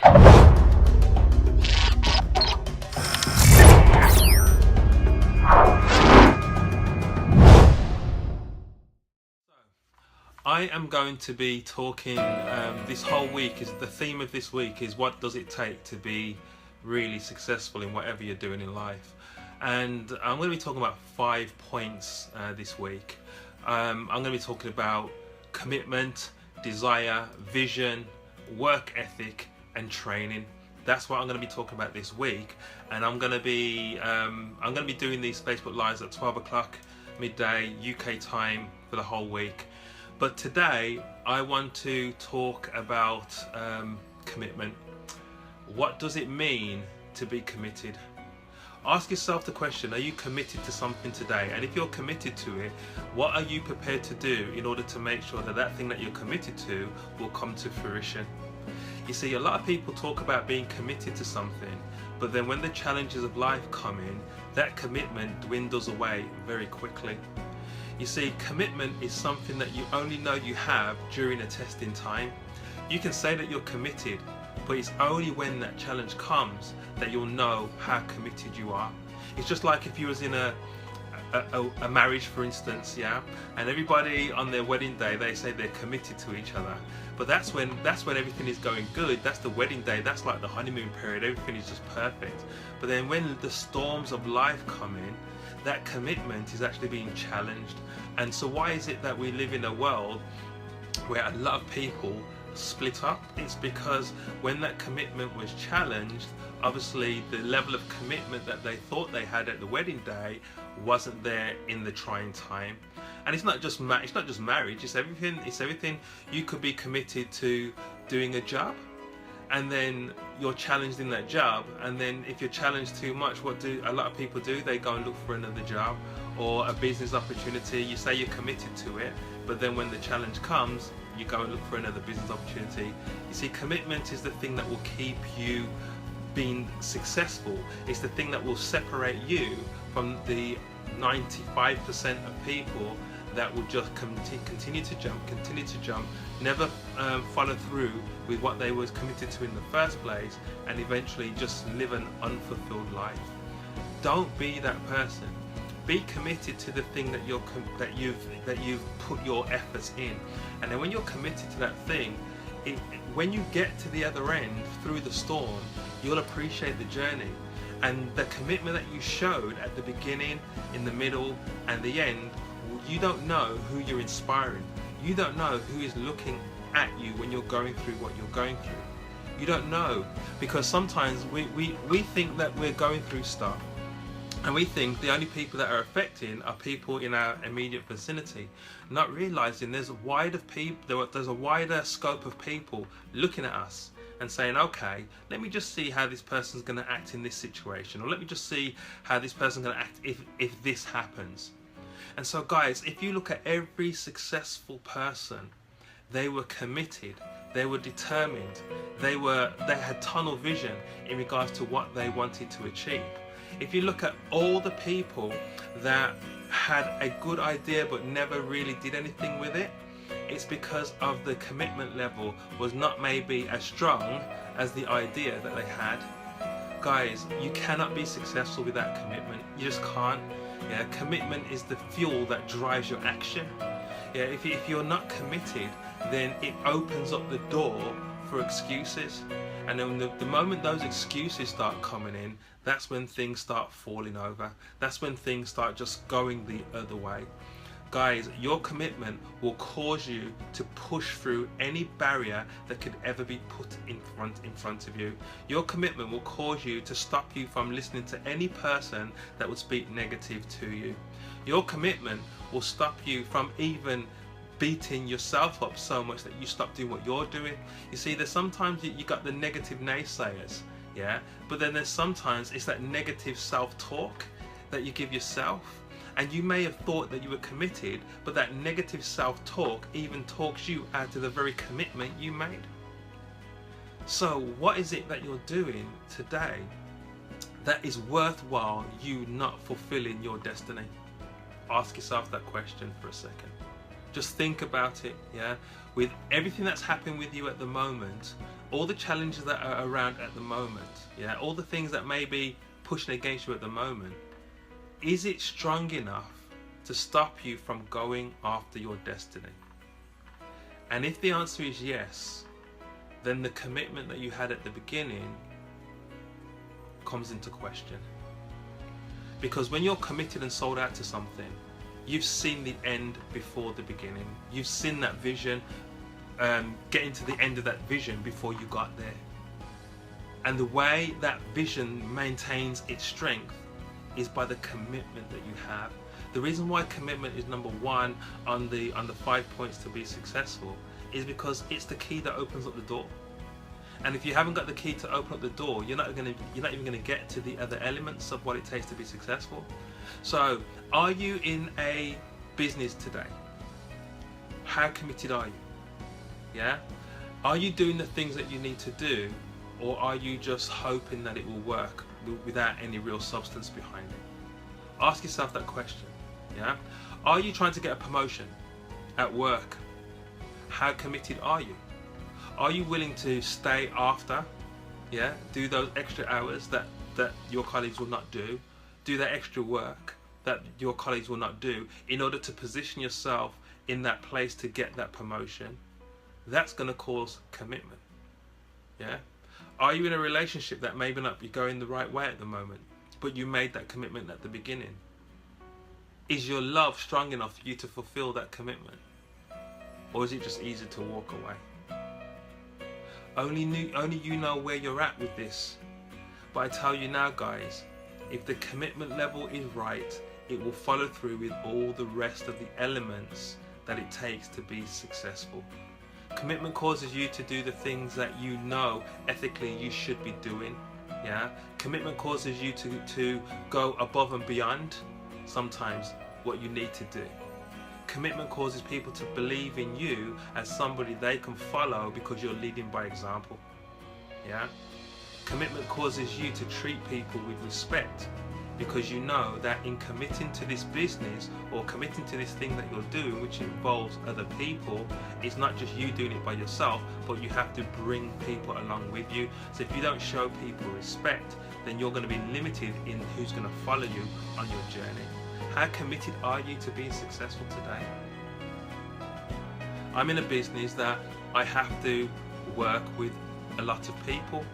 I am going to be talking this whole week. Is the theme of this week is what does it take to be really successful in whatever you're doing in life. And I'm going to be talking about 5 points this week. I'm going to be talking about commitment, desire, vision, work ethic, and training. That's what I'm going to be talking about this week. And I'm going to be doing these Facebook Lives at 12 o'clock midday UK time for the whole week. But today I want to talk about commitment. What does it mean to be committed? Ask yourself the question, are you committed to something today? And if you're committed to it, what are you prepared to do in order to make sure that that thing that you're committed to will come to fruition? You see, a lot of people talk about being committed to something, but then when the challenges of life come in, that commitment dwindles away very quickly. You see, commitment is something that you only know you have during a testing time. You can say that you're committed, but it's only when that challenge comes that you'll know how committed you are. It's just like if you was in a marriage, for instance, yeah, and everybody on their wedding day, they say they're committed to each other. But that's when everything is going good. That's the wedding day. That's like the honeymoon period. Everything is just perfect. But then when the storms of life come in, that commitment is actually being challenged. And so why is it that we live in a world where a lot of people split up? It's because when that commitment was challenged, obviously the level of commitment that they thought they had at the wedding day wasn't there in the trying time. And it's not just marriage, it's everything. You could be committed to doing a job, and then you're challenged in that job, and then if you're challenged too much, what do a lot of people do? They go and look for another job or a business opportunity. You say you're committed to it, but then when the challenge comes, you go and look for another business opportunity. You see, commitment is the thing that will keep you being successful. It's the thing that will separate you from the 95% of people that will just continue to jump, never follow through with what they was committed to in the first place, and eventually just live an unfulfilled life. Don't be that person. Be committed to the thing that you've put your efforts in, and then when you're committed to that thing, when you get to the other end through the storm, you'll appreciate the journey. And the commitment that you showed at the beginning, in the middle, and the end, you don't know who you're inspiring. You don't know who is looking at you when you're going through what you're going through. You don't know, because sometimes we think that we're going through stuff, and we think the only people that are affected are people in our immediate vicinity, not realizing there's a wider scope of people looking at us and saying, okay, let me just see how this person's going to act in this situation, or let me just see how this person's going to act if this happens. And so guys, if you look at every successful person, they were committed, they were determined, they had tunnel vision in regards to what they wanted to achieve. If you look at all the people that had a good idea but never really did anything with it, it's because of the commitment level was not maybe as strong as the idea that they had. Guys, you cannot be successful without commitment. You just can't. Yeah, commitment is the fuel that drives your action. Yeah, if you're not committed, then it opens up the door for excuses. And then the moment those excuses start coming in, that's when things start falling over. That's when things start just going the other way. Guys, your commitment will cause you to push through any barrier that could ever be put in front of you. Your commitment will cause you to stop you from listening to any person that would speak negative to you. Your commitment will stop you from even beating yourself up so much that you stop doing what you're doing. You see, there's sometimes you got the negative naysayers, yeah, but then there's sometimes it's that negative self-talk that you give yourself. And you may have thought that you were committed, but that negative self-talk even talks you out of the very commitment you made. So what is it that you're doing today that is worthwhile you not fulfilling your destiny? Ask yourself that question for a second. Just think about it, yeah? With everything that's happening with you at the moment, all the challenges that are around at the moment, yeah, all the things that may be pushing against you at the moment, is it strong enough to stop you from going after your destiny? And if the answer is yes, then the commitment that you had at the beginning comes into question. Because when you're committed and sold out to something, you've seen the end before the beginning. You've seen that vision, getting to the end of that vision before you got there. And the way that vision maintains its strength is by the commitment that you have. The reason why commitment is number one on the 5 points to be successful is because it's the key that opens up the door. And if you haven't got the key to open up the door, you're not even going to get to the other elements of what it takes to be successful. So, are you in a business today? How committed are you? Yeah? Are you doing the things that you need to do, or are you just hoping that it will work without any real substance behind it? Ask yourself that question. Yeah? Are you trying to get a promotion at work? How committed are you? Are you willing to stay after? Yeah? Do those extra hours that your colleagues will not do? Do that extra work that your colleagues will not do in order to position yourself in that place to get that promotion? That's going to cause commitment. Yeah? Are you in a relationship that maybe not be going the right way at the moment, but you made that commitment at the beginning? Is your love strong enough for you to fulfill that commitment? Or is it just easy to walk away? Only you know where you're at with this. But I tell you now, guys, if the commitment level is right, it will follow through with all the rest of the elements that it takes to be successful. Commitment causes you to do the things that you know ethically you should be doing. Yeah? Commitment causes you to go above and beyond sometimes what you need to do. Commitment causes people to believe in you as somebody they can follow because you're leading by example. Yeah? Commitment causes you to treat people with respect because you know that in committing to this business or committing to this thing that you're doing, which involves other people, it's not just you doing it by yourself, but you have to bring people along with you. So if you don't show people respect, then you're going to be limited in who's going to follow you on your journey. How committed are you to being successful today? I'm in a business that I have to work with a lot of people.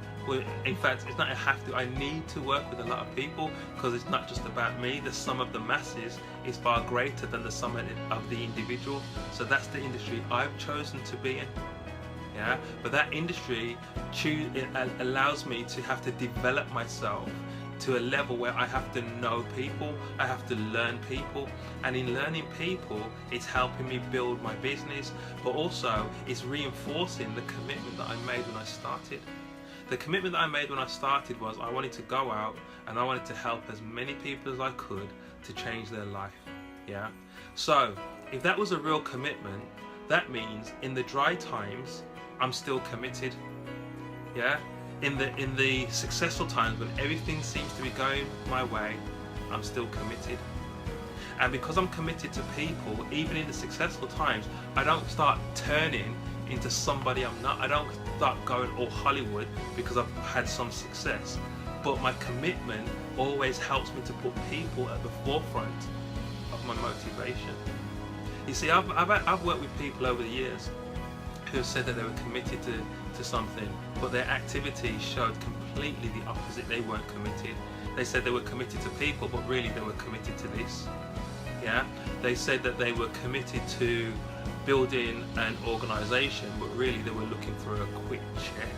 In fact, it's not I have to, I need to work with a lot of people because it's not just about me. The sum of the masses is far greater than the sum of the individual. So that's the industry I've chosen to be in. Yeah, but that industry allows me to have to develop myself to a level where I have to know people, I have to learn people, and in learning people, it's helping me build my business, but also it's reinforcing the commitment that I made when I started. The commitment that I made when I started was I wanted to go out and I wanted to help as many people as I could to change their life. Yeah. So if that was a real commitment, that means in the dry times, I'm still committed. Yeah. In the successful times when everything seems to be going my way, I'm still committed. And because I'm committed to people, even in the successful times, I don't start turning into somebody I'm not. I don't start going all Hollywood because I've had some success. But my commitment always helps me to put people at the forefront of my motivation. You see, I've worked with people over the years who have said that they were committed to something, but their activities showed completely the opposite. They weren't committed. They said they were committed to people, but really they were committed to this. Yeah, they said that they were committed to building an organization, but really they were looking for a quick check.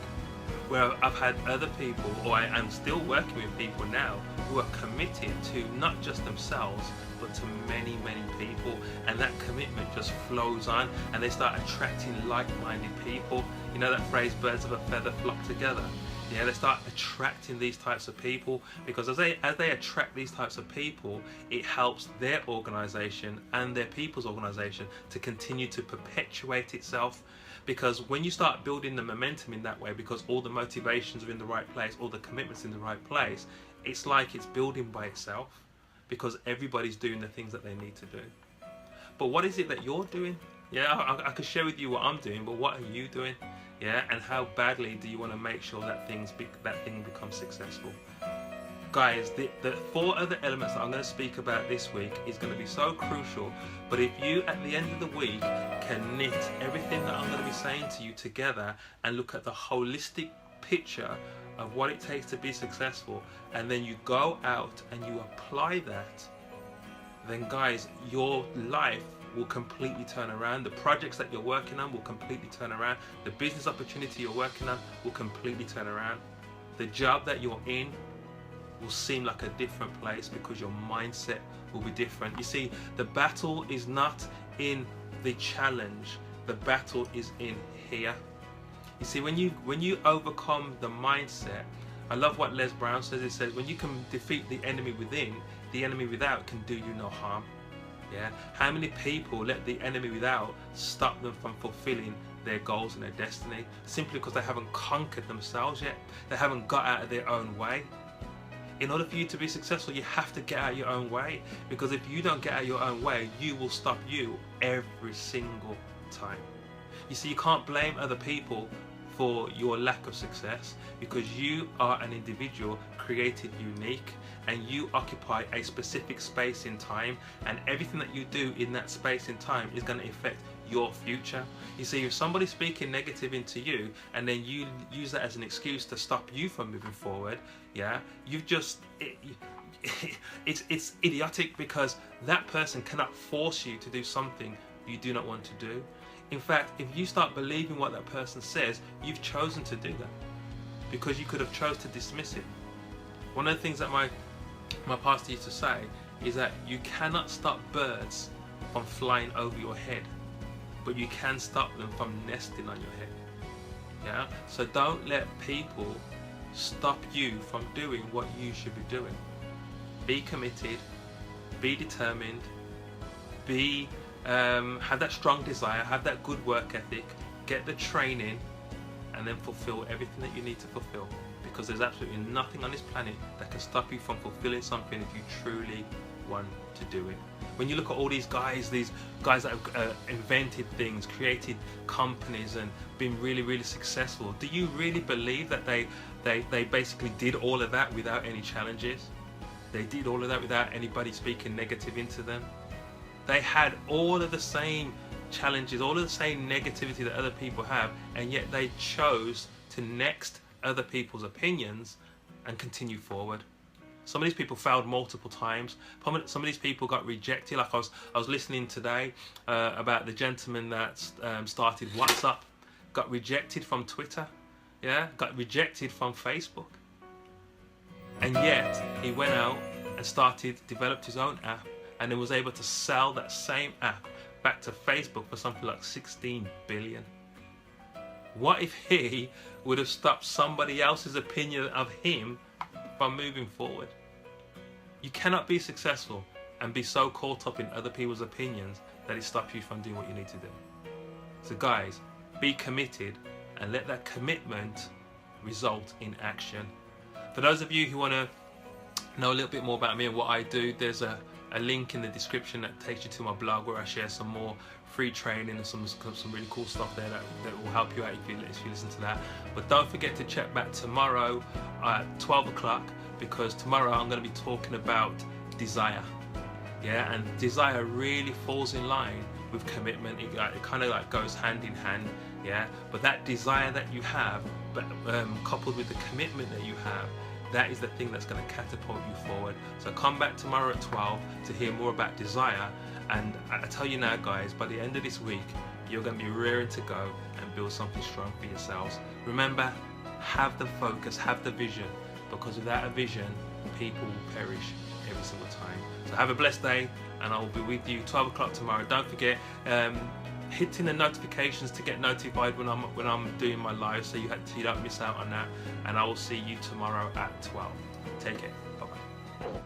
Where I've had other people, or I am still working with people now, who are committed to not just themselves, but to many, many people, and that commitment just flows on, and they start attracting like-minded people. You know that phrase, birds of a feather flock together? Yeah, they start attracting these types of people because as they attract these types of people, it helps their organization and their people's organization to continue to perpetuate itself. Because when you start building the momentum in that way, because all the motivations are in the right place, all the commitments in the right place, it's like it's building by itself because everybody's doing the things that they need to do. But what is it that you're doing? Yeah, I could share with you what I'm doing, but what are you doing? Yeah, and how badly do you want to make sure that thing becomes successful? Guys, the 4 other elements that I'm going to speak about this week is going to be so crucial. But if you, at the end of the week, can knit everything that I'm going to be saying to you together and look at the holistic picture of what it takes to be successful, and then you go out and you apply that, then guys, your life will completely turn around. The projects that you're working on will completely turn around. The business opportunity you're working on will completely turn around. The job that you're in will seem like a different place because your mindset will be different. You see, the battle is not in the challenge, the battle is in here. You see, when you overcome the mindset, I love what Les Brown says. It says, when you can defeat the enemy within, the enemy without can do you no harm. Yeah. How many people let the enemy without stop them from fulfilling their goals and their destiny, simply because they haven't conquered themselves yet? They haven't got out of their own way. In order for you to be successful, you have to get out of your own way, because if you don't get out of your own way, you will stop you every single time. You see, you can't blame other people for your lack of success, because you are an individual created unique, and you occupy a specific space in time, and everything that you do in that space in time is going to affect your future. You see, if somebody's speaking negative into you and then you use that as an excuse to stop you from moving forward, yeah, you've just it's idiotic, because that person cannot force you to do something you do not want to do. In fact, if you start believing what that person says, you've chosen to do that, because you could have chose to dismiss it. One of the things that my pastor used to say is that you cannot stop birds from flying over your head, but you can stop them from nesting on your head. Yeah? So don't let people stop you from doing what you should be doing. Be committed, be determined, have that strong desire, have that good work ethic, get the training, and then fulfill everything that you need to fulfill. Because there's absolutely nothing on this planet that can stop you from fulfilling something if you truly want to do it. When you look at all these guys that have invented things, created companies, and been really, really successful, do you really believe that they basically did all of that without any challenges? They did all of that without anybody speaking negative into them? They had all of the same challenges, all of the same negativity that other people have, and yet they chose to next other people's opinions and continue forward. Some of these people failed multiple times. Some of these people got rejected. Like I was listening today about the gentleman that started WhatsApp, got rejected from Twitter, yeah, got rejected from Facebook, and yet he went out and developed his own app, and then was able to sell that same app back to Facebook for something like 16 billion. What if he would have stopped somebody else's opinion of him from moving forward? You cannot be successful and be so caught up in other people's opinions that it stops you from doing what you need to do. So guys, be committed and let that commitment result in action. For those of you who want to know a little bit more about me and what I do, there's a link in the description that takes you to my blog, where I share some more free training and some really cool stuff there that will help you out if you listen to that. But don't forget to check back tomorrow at 12 o'clock, because tomorrow I'm going to be talking about desire. Yeah, and desire really falls in line with commitment. It kind of like goes hand in hand. Yeah, but that desire that you have, but coupled with the commitment that you have, that is the thing that's going to catapult you forward. So come back tomorrow at 12 to hear more about desire. And I tell you now, guys, by the end of this week, you're going to be rearing to go and build something strong for yourselves. Remember, have the focus, have the vision, because without a vision, people will perish every single time. So have a blessed day, and I will be with you 12 o'clock tomorrow. Don't forget, hitting the notifications to get notified when I'm doing my live, so you don't miss out on that. And I will see you tomorrow at 12. Take care. Bye bye.